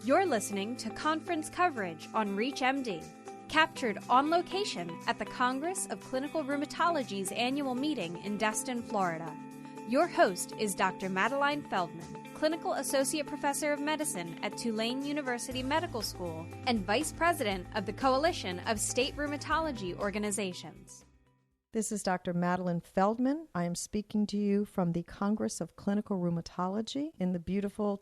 You're listening to conference coverage on ReachMD, captured on location at the Congress of Clinical Rheumatology's annual meeting in Destin, Florida. Your host is Dr. Maddie Feldman, Clinical Associate Professor of Medicine at Tulane University Medical School and Vice President of the Coalition of State Rheumatology Organizations. This is Dr. Maddie Feldman. I am speaking to you from the Congress of Clinical Rheumatology in the beautiful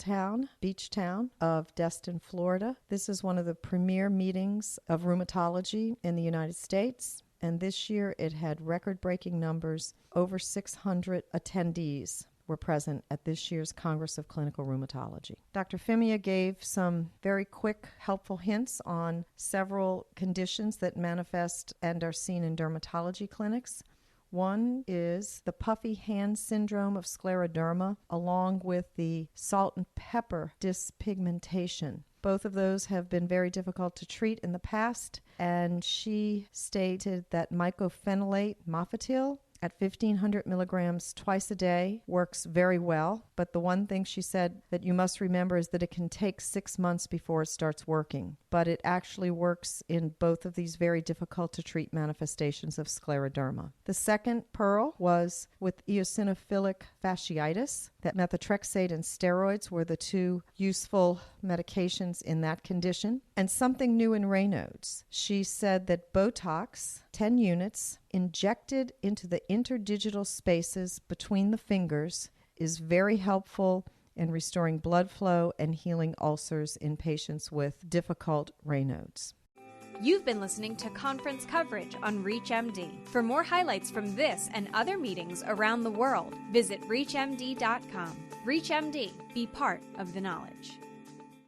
beach town of Destin, Florida. This is one of the premier meetings of rheumatology in the United States, and this year it had record-breaking numbers. Over 600 attendees were present at this year's Congress of Clinical Rheumatology. Dr. Femia gave some very quick, helpful hints on several conditions that manifest and are seen in dermatology clinics. One is the puffy hand syndrome of scleroderma, along with the salt and pepper dyspigmentation. Both of those have been very difficult to treat in the past, and she stated that mycophenolate mofetil at 1,500 milligrams twice a day works very well, but the one thing she said that you must remember is that it can take 6 months before it starts working, but it actually works in both of these very difficult to treat manifestations of scleroderma. The second pearl was with eosinophilic fasciitis, that methotrexate and steroids were the two useful medications in that condition, and something new in Raynaud's. She said that Botox, 10 units, injected into the interdigital spaces between the fingers is very helpful in restoring blood flow and healing ulcers in patients with difficult Raynaud's. You've been listening to conference coverage on ReachMD. For more highlights from this and other meetings around the world, visit ReachMD.com. ReachMD, be part of the knowledge.